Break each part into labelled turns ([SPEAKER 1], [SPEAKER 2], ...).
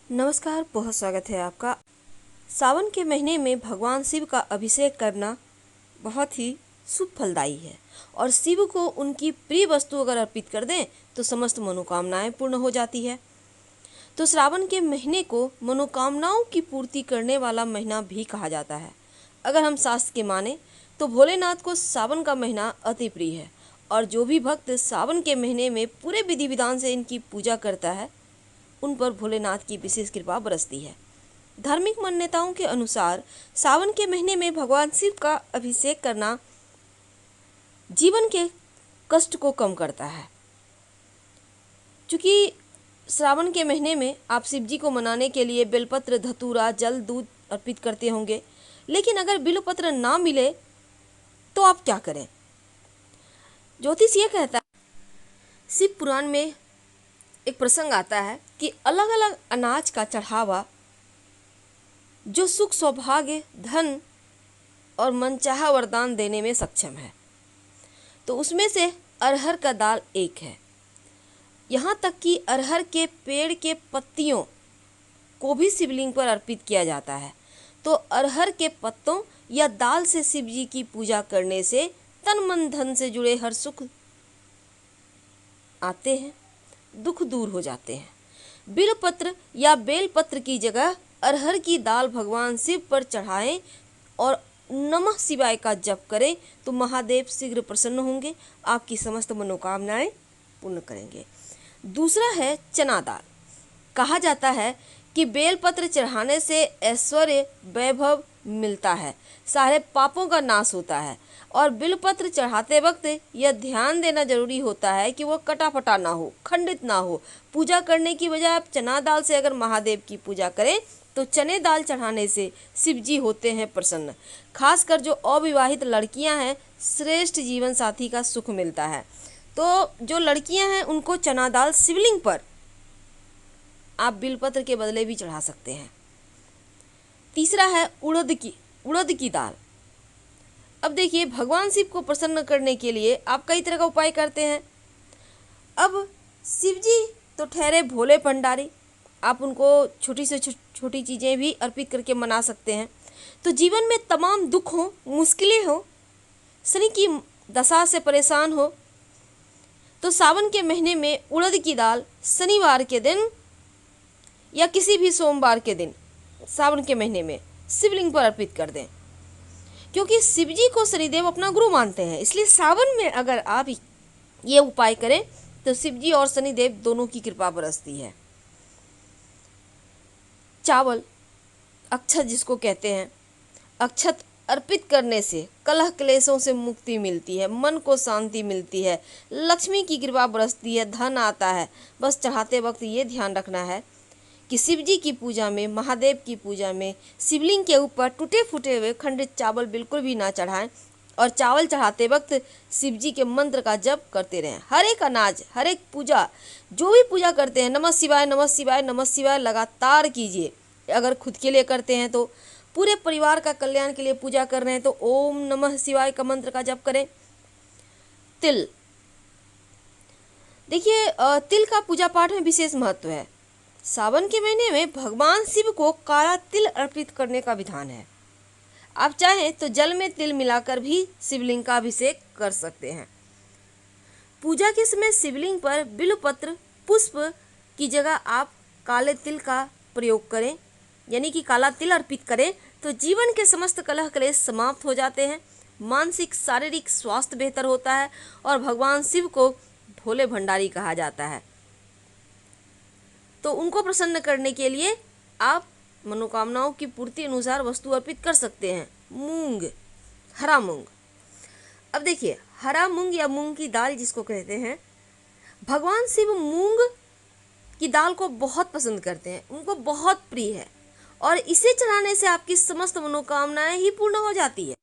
[SPEAKER 1] नमस्कार, बहुत स्वागत है आपका। सावन के महीने में भगवान शिव का अभिषेक करना बहुत ही शुभ फलदायी है और शिव को उनकी प्रिय वस्तु अगर अर्पित कर दें तो समस्त मनोकामनाएं पूर्ण हो जाती है। तो श्रावण के महीने को मनोकामनाओं की पूर्ति करने वाला महीना भी कहा जाता है। अगर हम शास्त्र के माने तो भोलेनाथ को सावन का महीना अति प्रिय है और जो भी भक्त सावन के महीने में पूरे विधि विधान से इनकी पूजा करता है उन पर भोलेनाथ की विशेष कृपा बरसती है। धार्मिक मान्यताओं के अनुसार सावन के महीने में भगवान शिव का अभिषेक करना जीवन के कष्ट को कम करता है। क्योंकि श्रावण के महीने में आप शिव जी को मनाने के लिए बेलपत्र, धतूरा, जल, दूध अर्पित करते होंगे, लेकिन अगर बिल्वपत्र ना मिले तो आप क्या करें? ज्योतिष ये कहता है, शिव पुराण में एक प्रसंग आता है कि अलग अलग अनाज का चढ़ावा जो सुख, सौभाग्य, धन और मनचाहा वरदान देने में सक्षम है, तो उसमें से अरहर का दाल एक है। यहाँ तक कि अरहर के पेड़ के पत्तियों को भी शिवलिंग पर अर्पित किया जाता है। तो अरहर के पत्तों या दाल से शिव जी की पूजा करने से तन मन धन से जुड़े हर सुख आते हैं, दुख दूर हो जाते हैं। बिल्वपत्र या बेलपत्र की जगह अरहर की दाल भगवान शिव पर चढ़ाएं और नमः शिवाय का जप करें तो महादेव शीघ्र प्रसन्न होंगे, आपकी समस्त मनोकामनाएं पूर्ण करेंगे। दूसरा है चना दाल। कहा जाता है कि बेलपत्र चढ़ाने से ऐश्वर्य, वैभव मिलता है, सारे पापों का नाश होता है और बिल्वपत्र चढ़ाते वक्त यह ध्यान देना जरूरी होता है कि वह कटा-फटा ना हो, खंडित ना हो। पूजा करने की बजाय आप चना दाल से अगर महादेव की पूजा करें तो चने दाल चढ़ाने से शिव जी होते हैं प्रसन्न। खासकर जो अविवाहित लड़कियां हैं, श्रेष्ठ जीवन साथी का सुख मिलता है। तो जो लड़कियां हैं उनको चना दाल शिवलिंग पर आप बिल्वपत्र के बदले भी चढ़ा सकते हैं। तीसरा है उड़द की दाल। अब देखिए, भगवान शिव को प्रसन्न करने के लिए आप कई तरह का उपाय करते हैं। अब शिव जी तो ठहरे भोले भंडारी, आप उनको छोटी से छोटी चीज़ें भी अर्पित करके मना सकते हैं। तो जीवन में तमाम दुख हो, मुश्किलें हो, शनि की दशा से परेशान हो, तो सावन के महीने में उड़द की दाल शनिवार के दिन या किसी भी सोमवार के दिन सावन के महीने में शिवलिंग पर अर्पित कर दें। क्योंकि शिव जी को शनिदेव अपना गुरु मानते हैं, इसलिए सावन में अगर आप ये उपाय करें तो शिव जी और शनिदेव दोनों की कृपा बरसती है। चावल, अक्षत जिसको कहते हैं, अक्षत अर्पित करने से कलह क्लेशों से मुक्ति मिलती है, मन को शांति मिलती है, लक्ष्मी की कृपा बरसती है, धन आता है। बस चढ़ाते वक्त ये ध्यान रखना है कि शिव जी की पूजा में, महादेव की पूजा में शिवलिंग के ऊपर टूटे फूटे हुए खंडित चावल बिल्कुल भी ना चढ़ाएं और चावल चढ़ाते वक्त शिव जी के मंत्र का जप करते रहें। हर एक अनाज, हर एक पूजा, जो भी पूजा करते हैं, नमः शिवाय, नमः शिवाय, नमः शिवाय लगातार कीजिए। अगर खुद के लिए करते हैं तो पूरे परिवार का कल्याण के लिए पूजा कर रहे हैं तो ओम नमः शिवाय का मंत्र का जप करें। तिल, देखिए, तिल का पूजा पाठ में विशेष महत्व है। सावन के महीने में भगवान शिव को काला तिल अर्पित करने का विधान है। आप चाहें तो जल में तिल मिलाकर भी शिवलिंग का अभिषेक कर सकते हैं। पूजा के समय शिवलिंग पर बिल्वपत्र पुष्प की जगह आप काले तिल का प्रयोग करें, यानी कि काला तिल अर्पित करें तो जीवन के समस्त कलह क्लेश समाप्त हो जाते हैं, मानसिक शारीरिक स्वास्थ्य बेहतर होता है और भगवान शिव को भोले भंडारी कहा जाता है। तो उनको प्रसन्न करने के लिए आप मनोकामनाओं की पूर्ति अनुसार वस्तु अर्पित कर सकते हैं। मूंग, हरा मूंग। अब देखिए, हरा मूंग या मूंग की दाल जिसको कहते हैं, भगवान शिव मूंग की दाल को बहुत पसंद करते हैं, उनको बहुत प्रिय है और इसे चढ़ाने से आपकी समस्त मनोकामनाएं ही पूर्ण हो जाती है।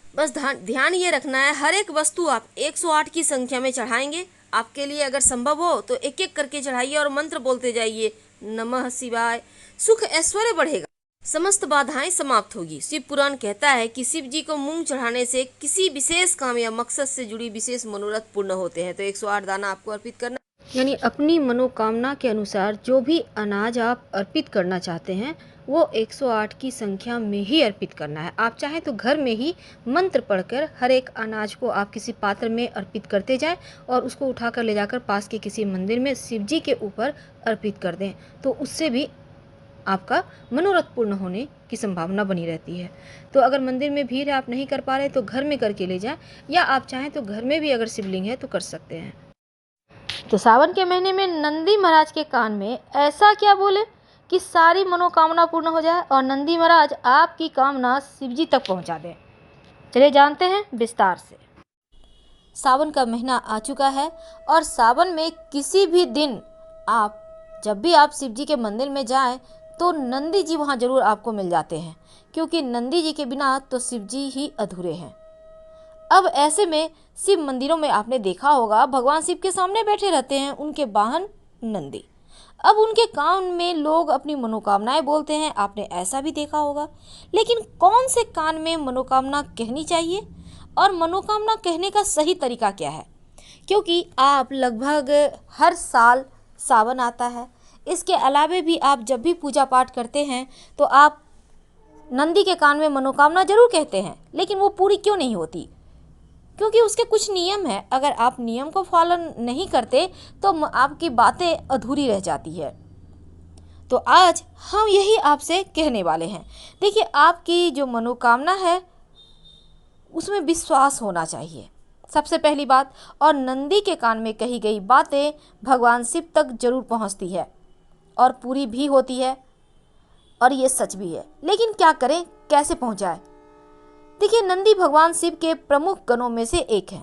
[SPEAKER 1] बस ध्यान ये रखना है, हर एक वस्तु आप 108 की संख्या में चढ़ाएंगे। आपके लिए अगर संभव हो तो एक एक करके चढ़ाइए और मंत्र बोलते जाइए, नमः शिवाय। सुख ऐश्वर्य बढ़ेगा, समस्त बाधाएं समाप्त होगी। शिव पुराण कहता है कि शिव जी को मूंग चढ़ाने से किसी विशेष काम या मकसद से जुड़ी विशेष मनोरथ पूर्ण होते हैं। तो 108 दाना आपको अर्पित करना। यानी अपनी मनोकामना के अनुसार जो भी अनाज आप अर्पित करना चाहते हैं वो 108 की संख्या में ही अर्पित करना है। आप चाहें तो घर में ही मंत्र पढ़कर हर एक अनाज को आप किसी पात्र में अर्पित करते जाएं और उसको उठाकर ले जाकर पास के किसी मंदिर में शिव जी के ऊपर अर्पित कर दें, तो उससे भी आपका मनोरथ पूर्ण होने की संभावना बनी रहती है। तो अगर मंदिर में भीड़ है, आप नहीं कर पा रहे तो घर में करके ले जाएं, या आप चाहें तो घर में भी अगर शिवलिंग है तो कर सकते हैं। तो सावन के महीने में नंदी महाराज के कान में ऐसा क्या बोले कि सारी मनोकामना पूर्ण हो जाए और नंदी महाराज आपकी कामना शिव जी तक पहुंचा दें। चलिए जानते हैं विस्तार से। सावन का महीना आ चुका है और सावन में किसी भी दिन जब भी आप शिव जी के मंदिर में जाएं तो नंदी जी वहां जरूर आपको मिल जाते हैं, क्योंकि नंदी जी के बिना तो शिव जी ही अधूरे हैं। अब ऐसे में शिव मंदिरों में आपने देखा होगा भगवान शिव के सामने बैठे रहते हैं उनके वाहन नंदी। अब उनके कान में लोग अपनी मनोकामनाएं बोलते हैं, आपने ऐसा भी देखा होगा। लेकिन कौन से कान में मनोकामना कहनी चाहिए और मनोकामना कहने का सही तरीका क्या है? क्योंकि आप लगभग हर साल सावन आता है, इसके अलावे भी आप जब भी पूजा पाठ करते हैं तो आप नंदी के कान में मनोकामना जरूर कहते हैं, लेकिन वो पूरी क्यों नहीं होती? क्योंकि उसके कुछ नियम है। अगर आप नियम को पालन नहीं करते तो आपकी बातें अधूरी रह जाती है। तो आज हम यही आपसे कहने वाले हैं। देखिए, आपकी जो मनोकामना है उसमें विश्वास होना चाहिए, सबसे पहली बात। और नंदी के कान में कही गई बातें भगवान शिव तक जरूर पहुंचती है और पूरी भी होती है, और ये सच भी है। लेकिन क्या करें, कैसे पहुंचाए? देखिए, नंदी भगवान शिव के प्रमुख गणों में से एक है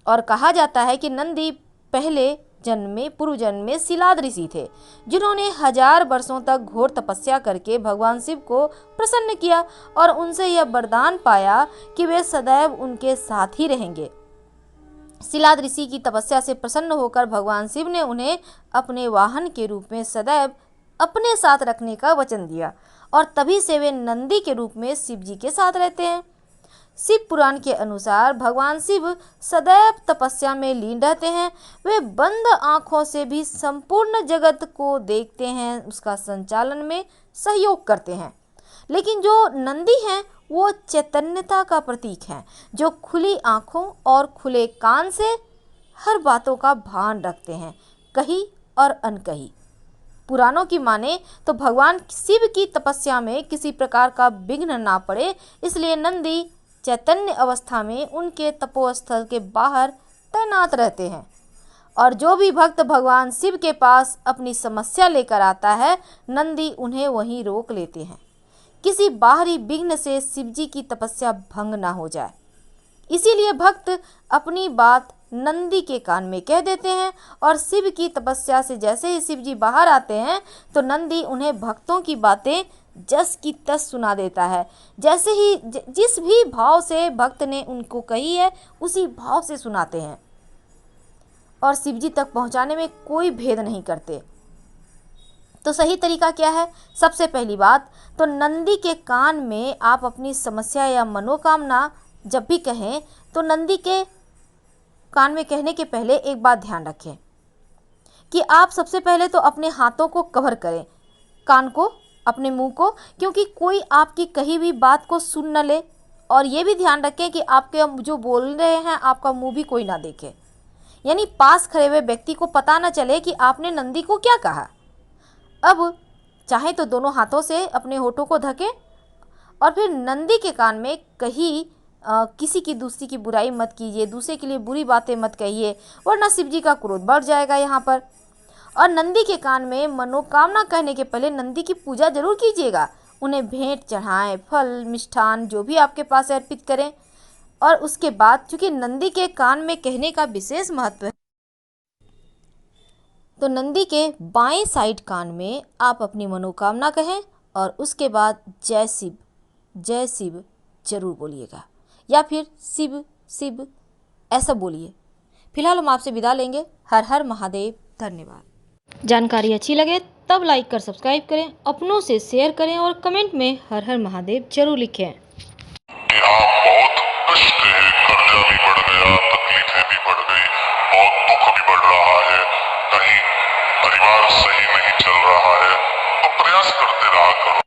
[SPEAKER 1] और कहा जाता है कि नंदी पहले पूर्व जन्म में शिलाद ऋषि थे, जिन्होंने 1000 वर्षों तक घोर तपस्या करके भगवान शिव को प्रसन्न किया और उनसे यह वरदान पाया कि वे सदैव उनके साथ ही रहेंगे। शिलाद ऋषि की तपस्या से प्रसन्न होकर भगवान शिव ने उन्हें अपने वाहन के रूप में सदैव अपने साथ रखने का वचन दिया और तभी से वे नंदी के रूप में शिव जी के साथ रहते हैं। शिव पुराण के अनुसार भगवान शिव सदैव तपस्या में लीन रहते हैं। वे बंद आंखों से भी संपूर्ण जगत को देखते हैं, उसका संचालन में सहयोग करते हैं। लेकिन जो नंदी हैं वो चैतन्यता का प्रतीक हैं, जो खुली आंखों और खुले कान से हर बातों का भान रखते हैं, कही और अनकही। पुराणों की माने तो भगवान शिव की तपस्या में किसी प्रकार का विघ्न ना पड़े, इसलिए नंदी चैतन्य अवस्था में उनके तपोस्थल के बाहर तैनात रहते हैं। और जो भी भक्त भगवान शिव के पास अपनी समस्या लेकर आता है, नंदी उन्हें वहीं रोक लेते हैं, किसी बाहरी विघ्न से शिव जी की तपस्या भंग ना हो जाए। इसीलिए भक्त अपनी बात नंदी के कान में कह देते हैं और शिव की तपस्या से जैसे ही शिव जी बाहर आते हैं तो नंदी उन्हें भक्तों की बातें जस की तस सुना देता है। जैसे ही जिस भी भाव से भक्त ने उनको कही है उसी भाव से सुनाते हैं और शिव जी तक पहुंचाने में कोई भेद नहीं करते। तो सही तरीका क्या है? सबसे पहली बात तो नंदी के कान में आप अपनी समस्या या मनोकामना जब भी कहें तो नंदी के कान में कहने के पहले एक बात ध्यान रखें कि आप सबसे पहले तो अपने हाथों को कवर करें, कान को, अपने मुंह को, क्योंकि कोई आपकी कही हुई बात को सुन न ले। और ये भी ध्यान रखें कि आपके जो बोल रहे हैं आपका मुंह भी कोई ना देखे, यानी पास खड़े हुए व्यक्ति को पता न चले कि आपने नंदी को क्या कहा। अब चाहे तो दोनों हाथों से अपने होठों को ढकें और फिर नंदी के कान में किसी की दूसरी की बुराई मत कीजिए, दूसरे के लिए बुरी बातें मत कहिए, वरना शिव जी का क्रोध बढ़ जाएगा यहाँ पर। और नंदी के कान में मनोकामना कहने के पहले नंदी की पूजा जरूर कीजिएगा, उन्हें भेंट चढ़ाएं, फल मिष्ठान जो भी आपके पास है अर्पित करें। और उसके बाद चूंकि नंदी के कान में कहने का विशेष महत्व है, तो नंदी के बाएं साइड कान में आप अपनी मनोकामना कहें और उसके बाद जय शिव जरूर बोलिएगा, या फिर शिव शिव ऐसा बोलिए। फिलहाल हम आपसे विदा लेंगे। हर हर महादेव। धन्यवाद। जानकारी अच्छी लगे तब लाइक कर सब्सक्राइब करें, अपनों से शेयर करें और कमेंट में हर हर महादेव जरूर लिखें।
[SPEAKER 2] कि आप बहुत कष्ट है, कर्जा भी बढ़ गया, तकलीफें भी बढ़ गई, बहुत दुख भी बढ़ रहा है, कहीं परिवार सही नहीं चल रहा है तो प्रयास करते रहा करो।